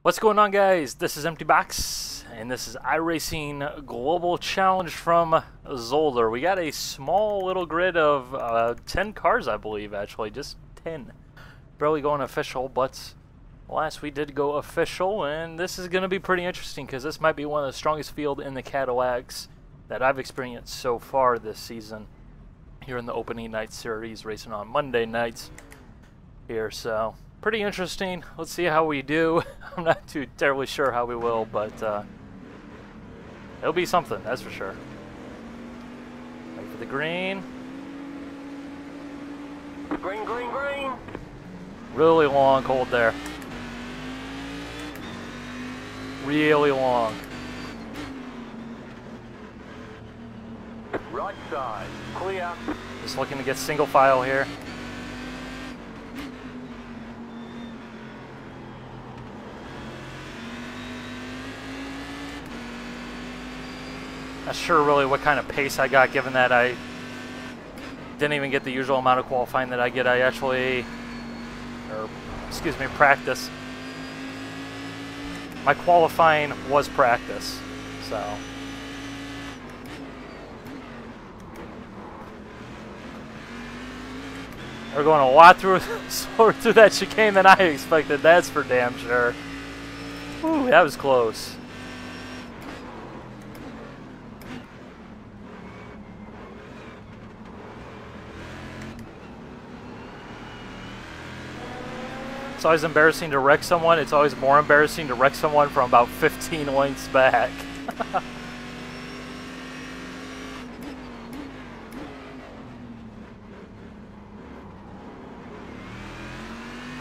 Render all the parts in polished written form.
What's going on, guys? This is Empty Box, and this is iRacing Global Challenge from Zolder. We got a small little grid of 10 cars, I believe, actually. Just 10. Barely going official, but last we did go official, and this is going to be pretty interesting because this might be one of the strongest field in the Cadillacs that I've experienced so far this season here in the opening night series, racing on Monday nights here, so pretty interesting. Let's see how we do. I'm not too terribly sure how we will, but it'll be something, that's for sure. Wait for the green. Green, green, green. Really long hold there. Really long. Right side, clear. Just looking to get single file here. Not sure really what kind of pace I got, given that I didn't even get the usual amount of qualifying that I get. I actually, practice. My qualifying was practice, so. We're going a lot slower through that chicane than I expected, that's for damn sure. Ooh, that was close. It's always embarrassing to wreck someone. It's always more embarrassing to wreck someone from about 15 lengths back.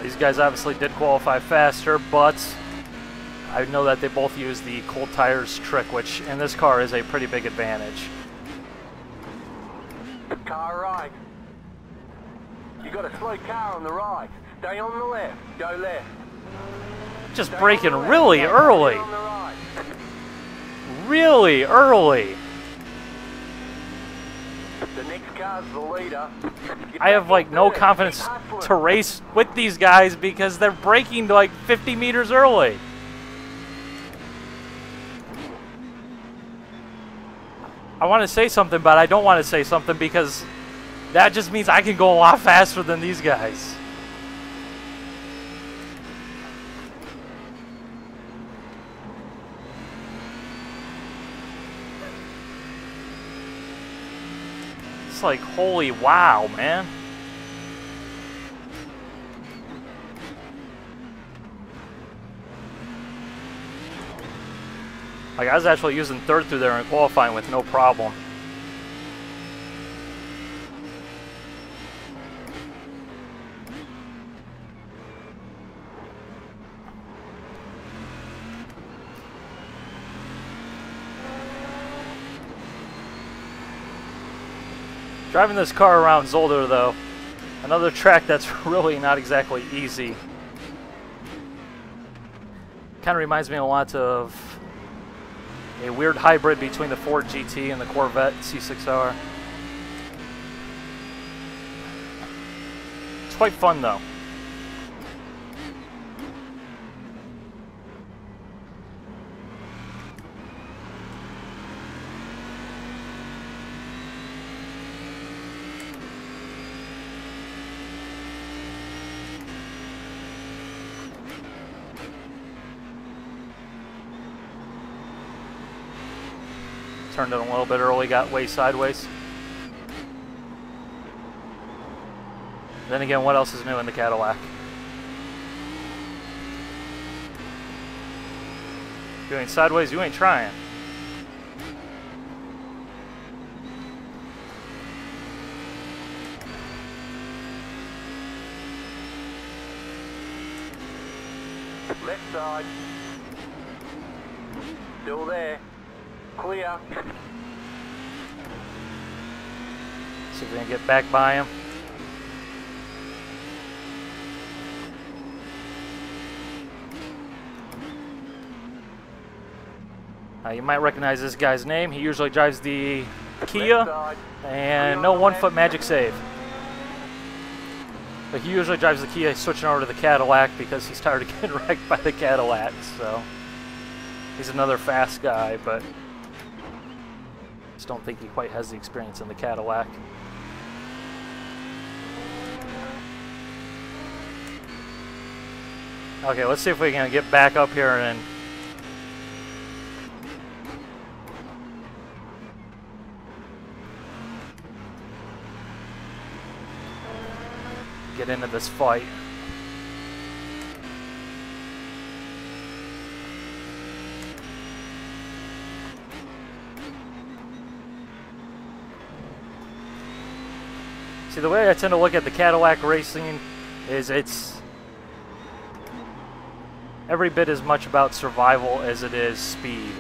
These guys obviously did qualify faster, but I know that they both use the cold tires trick, which in this car is a pretty big advantage. Car right. You got a slow car on the right. Stay on the left. Go left. Just braking really early. Really early. The next car's the leader. I have like no confidence to race with these guys because they're braking like 50 meters early. I want to say something, but I don't want to say something because that just means I can go a lot faster than these guys. It's like, holy wow, man. Like, I was actually using third through there in qualifying with no problem. Driving this car around Zolder, though, another track that's really not exactly easy. Kind of reminds me a lot of a weird hybrid between the Ford GT and the Corvette C6R. It's quite fun, though. Turned it a little bit early, got way sideways. Then again, what else is new in the Cadillac? You ain't sideways, you ain't trying. Left side. Still there. Clear. See if we can get back by him. You might recognize this guy's name. He usually drives the Kia, and no 1 foot magic save. But he usually drives the Kia, switching over to the Cadillac because he's tired of getting wrecked by the Cadillac. So he's another fast guy, but just don't think he quite has the experience in the Cadillac. Okay, let's see if we can get back up here and get into this fight. See, the way I tend to look at the Cadillac racing is it's every bit as much about survival as it is speed.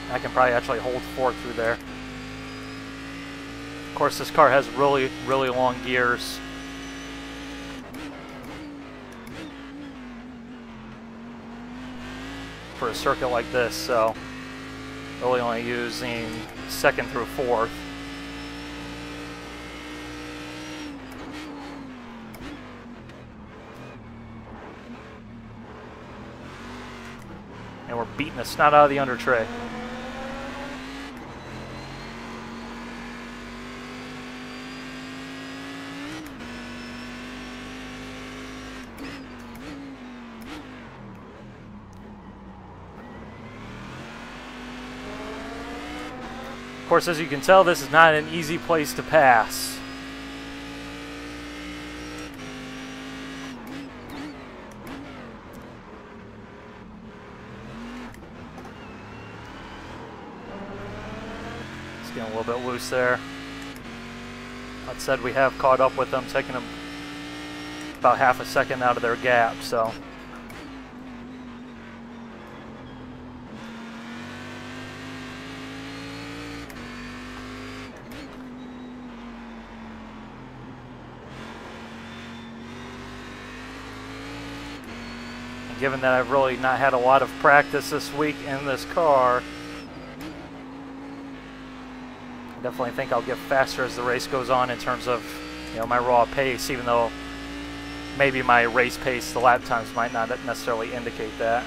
I can probably actually hold fourth through there. Of course, this car has really, really long gears. For a circuit like this, so really only using second through fourth. And we're beating the snot out of the under tray. Of course, as you can tell, this is not an easy place to pass. It's getting a little bit loose there. That said, we have caught up with them, taking them about half a second out of their gap, so. Given that I've really not had a lot of practice this week in this car, I definitely think I'll get faster as the race goes on in terms of, you know, my raw pace, even though maybe my race pace, the lap times might not necessarily indicate that.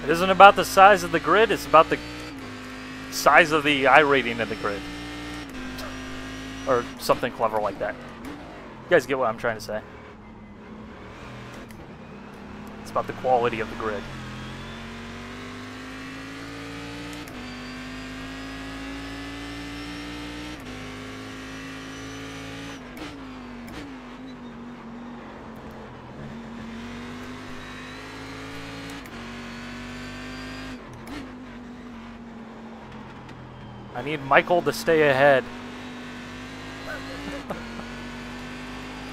It isn't about the size of the grid, it's about the size of the iRating of the grid. Or something clever like that. You guys get what I'm trying to say. It's about the quality of the grid. I need Michael to stay ahead.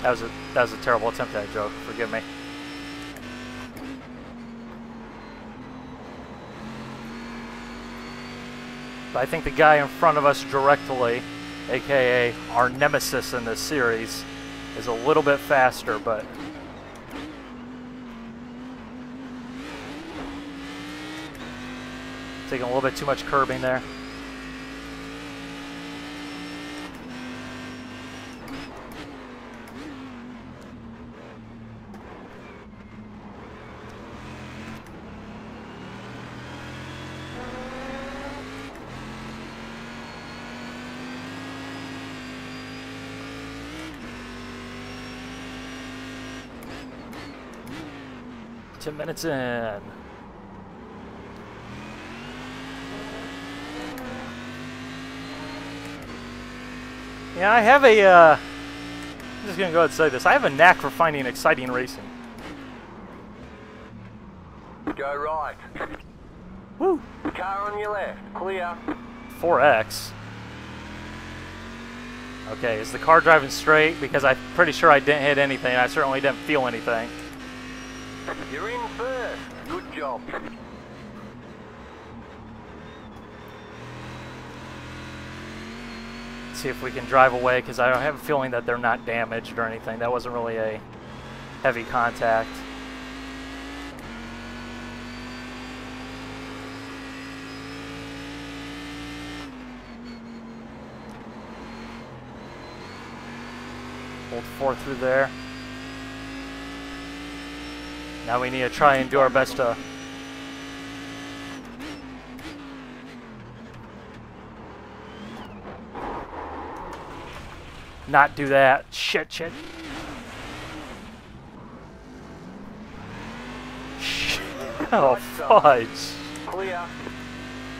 That was a terrible attempt at a joke. Forgive me. But I think the guy in front of us directly, aka our nemesis in this series, is a little bit faster, but taking a little bit too much curbing there. Ten minutes in. Yeah, I have a I'm just gonna go ahead and say this. I have a knack for finding exciting racing. Go right. Woo! Car on your left. Clear. 4X. Okay, is the car driving straight? Because I'm pretty sure I didn't hit anything. I certainly didn't feel anything. You're in first. Good job. See if we can drive away, because I have a feeling that they're not damaged or anything. That wasn't really a heavy contact. Hold 4 through there. Now we need to try and do our best to not do that. Shit. Oh, fudge. Clear.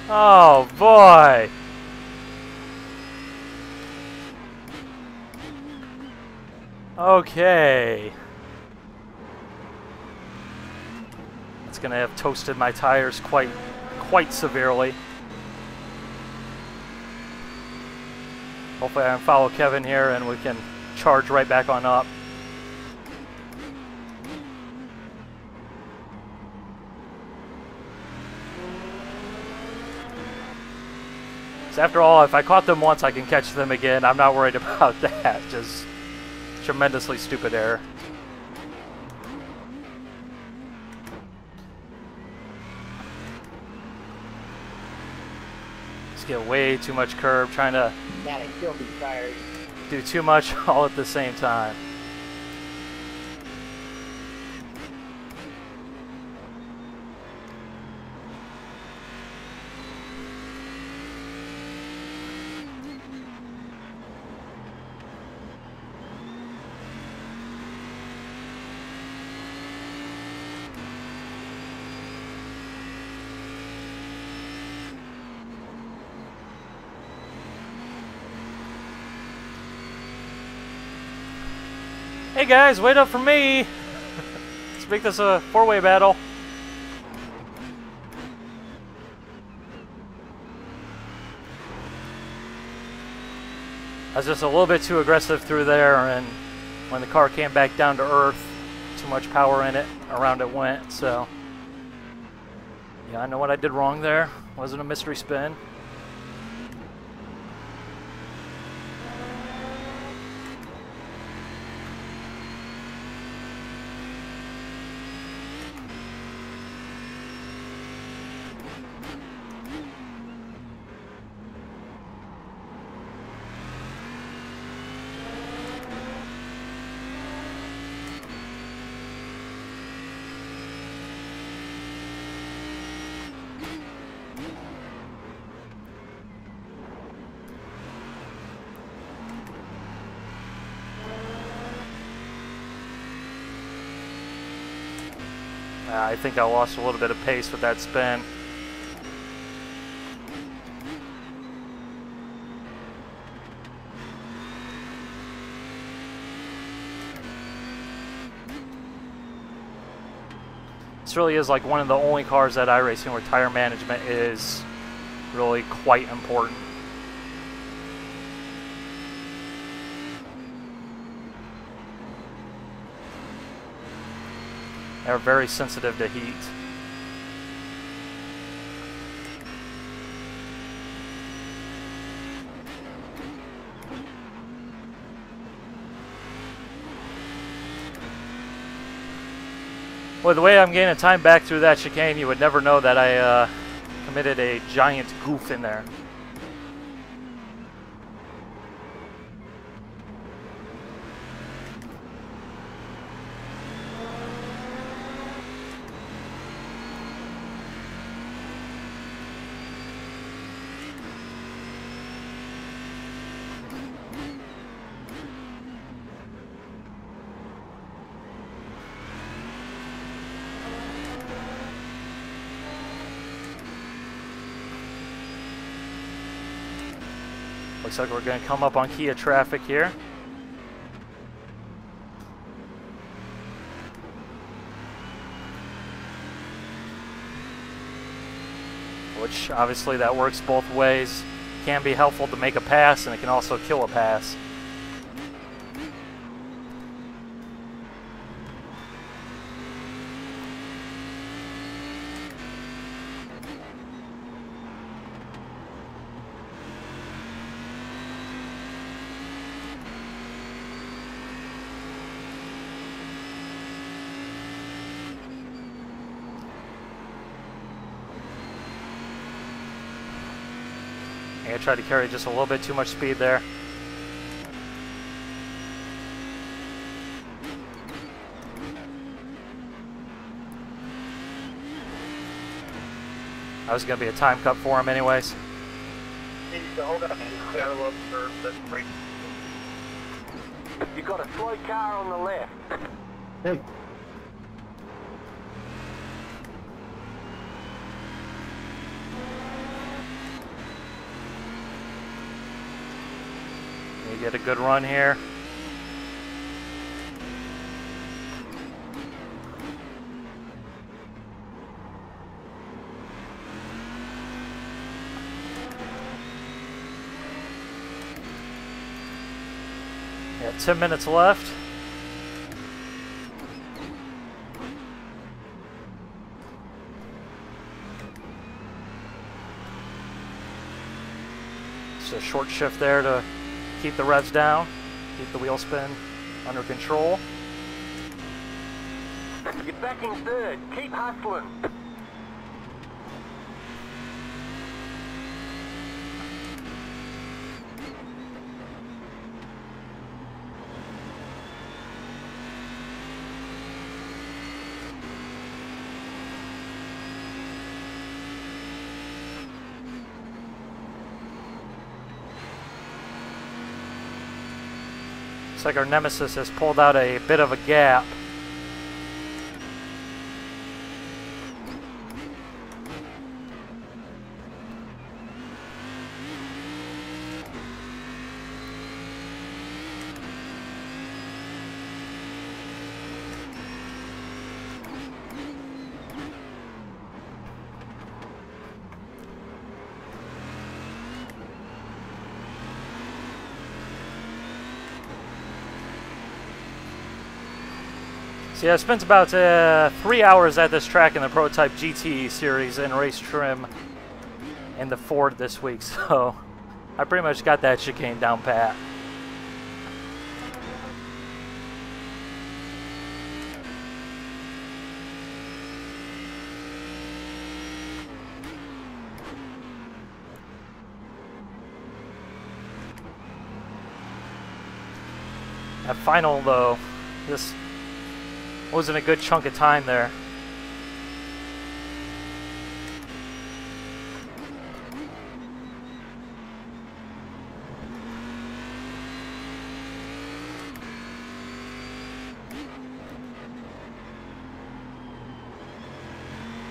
Oh, boy. Okay. It's gonna have toasted my tires quite severely. Hopefully I can follow Kevin here and we can charge right back on up. So after all, if I caught them once, I can catch them again. I'm not worried about that. Just tremendously stupid error. Just get way too much curb, trying to do too much all at the same time. Hey guys, wait up for me! Let's make this a 4-way battle. I was just a little bit too aggressive through there, and when the car came back down to earth, too much power in it, around it went, so. Yeah, I know what I did wrong there. Wasn't a mystery spin. I think I lost a little bit of pace with that spin. This really is like one of the only cars at iRacing where tire management is really quite important. They're very sensitive to heat. Well, the way I'm gaining time back through that chicane, you would never know that I committed a giant goof in there. Looks like we're going to come up on Kia traffic here. which obviously that works both ways. Can be helpful to make a pass, and it can also kill a pass. I tried to carry just a little bit too much speed there. That was going to be a time cut for him anyways. You got a slow car on the left. Hey. You get a good run here. Yeah, 10 minutes left. Just a short shift there to keep the revs down, keep the wheel spin under control. You're back in third. Keep hustling. Looks like our nemesis has pulled out a bit of a gap. So yeah, I spent about 3 hours at this track in the Prototype GT series in race trim in the Ford this week, so I pretty much got that chicane down pat. That final though, this wasn't a good chunk of time there.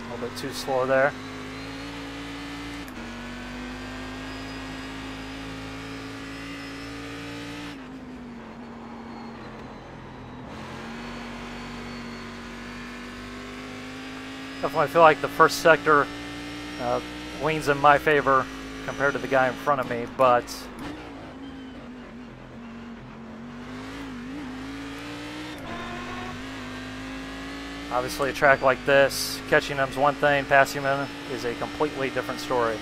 A little bit too slow there. Definitely feel like the first sector leans in my favor compared to the guy in front of me, but obviously a track like this, catching him's one thing, passing him is a completely different story.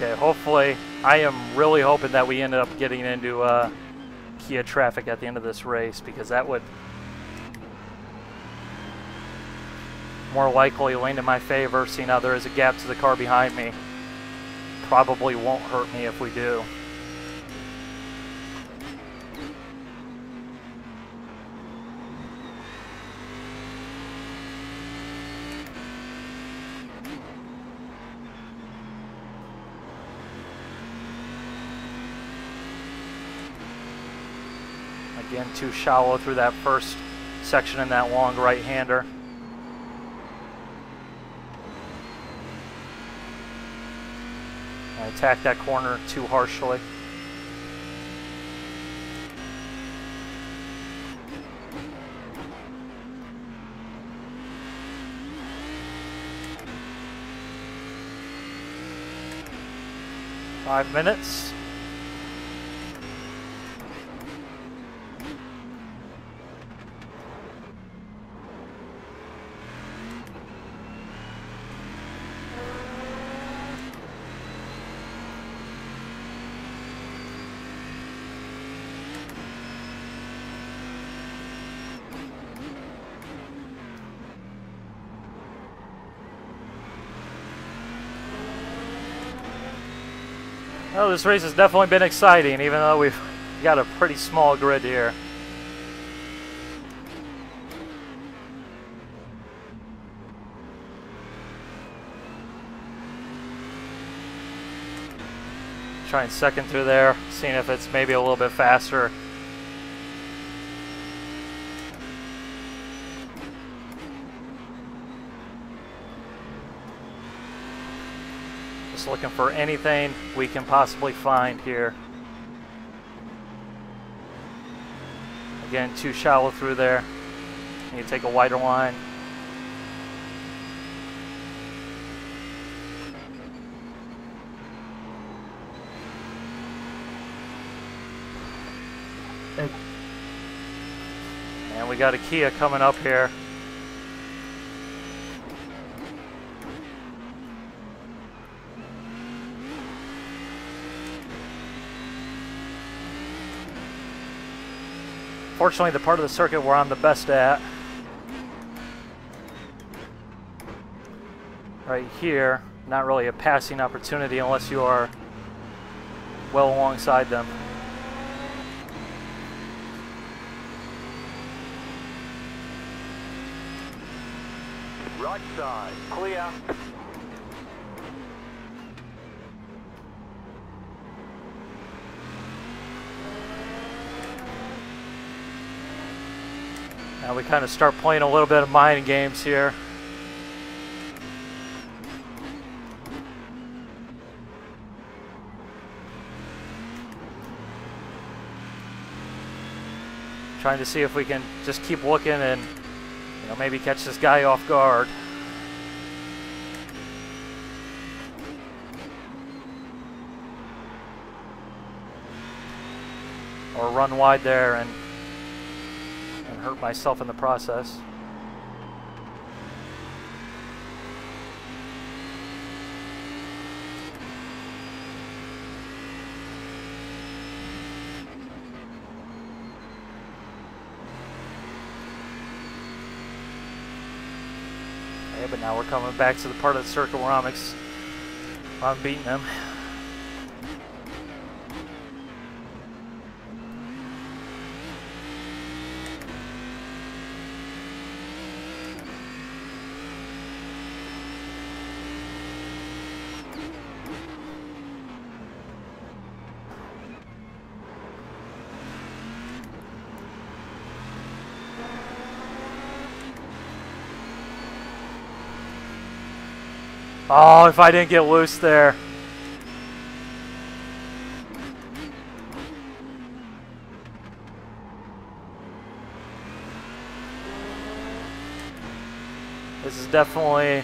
Okay, hopefully, I am really hoping that we ended up getting into Kia traffic at the end of this race, because that would more likely lean in my favor, seeing how there is a gap to the car behind me. Probably won't hurt me if we do. Again, too shallow through that first section in that long right-hander. I attacked that corner too harshly. Five minutes. Well, this race has definitely been exciting, even though we've got a pretty small grid here. Trying second through there, seeing if it's maybe a little bit faster. Just looking for anything we can possibly find here. Again, too shallow through there. Need to take a wider line. And we got a Kia coming up here. Fortunately, the part of the circuit where I'm the best at, right here, not really a passing opportunity unless you are well alongside them. Right side, clear. Now we kind of start playing a little bit of mind games here. Trying to see if we can just keep looking and, you know, maybe catch this guy off guard. Or run wide there and hurt myself in the process. Okay, but now we're coming back to the part of the circuit where I'm beating him. Oh, if I didn't get loose there. This is definitely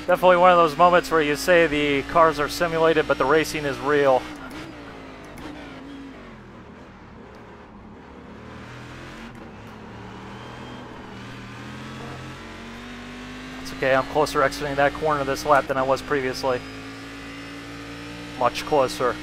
one of those moments where you say the cars are simulated, but the racing is real. Okay, I'm closer exiting that corner this lap than I was previously. Much closer.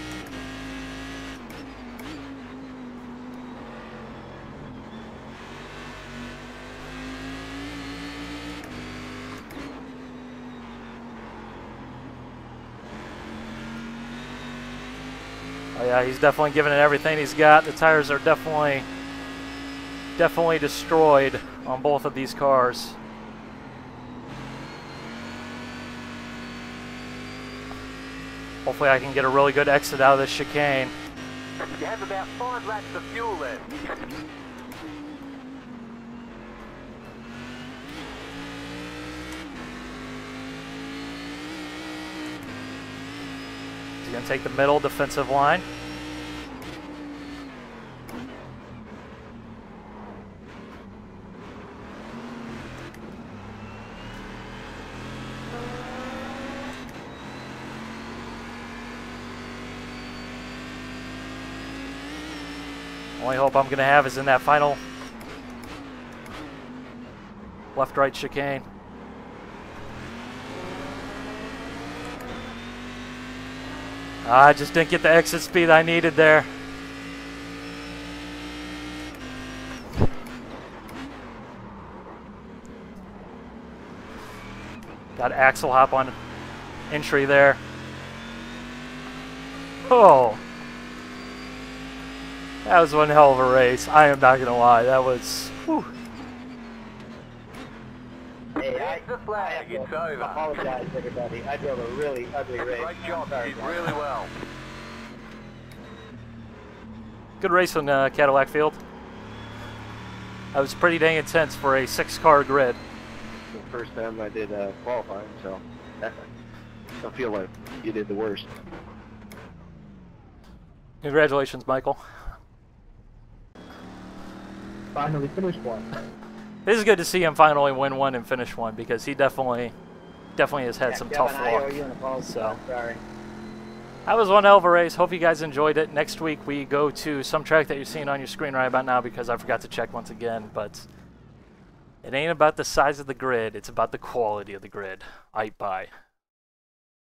Oh yeah, he's definitely giving it everything he's got. The tires are definitely destroyed on both of these cars. Hopefully I can get a really good exit out of this chicane. You have about 5 laps of fuel left. He's going to take the middle defensive line. Only hope I'm going to have is in that final left-right chicane. I just didn't get the exit speed I needed there. Got axle hop on entry there. Oh. That was one hell of a race. I am not going to lie. That was... Whew. Hey, the flag, it's over. I apologize, everybody. I drove a really ugly race. Great job, you did really well. Good race on Cadillac Field. That was pretty dang intense for a 6-car grid. The first time I did qualifying, so I feel like you did the worst. Congratulations, Michael. Finally finished one. It is good to see him finally win one and finish one because he definitely has had some tough luck. So sorry. That was one hell of a race. Hope you guys enjoyed it. Next week we go to some track that you're seeing on your screen right about now because I forgot to check once again. But it ain't about the size of the grid. It's about the quality of the grid. Bye.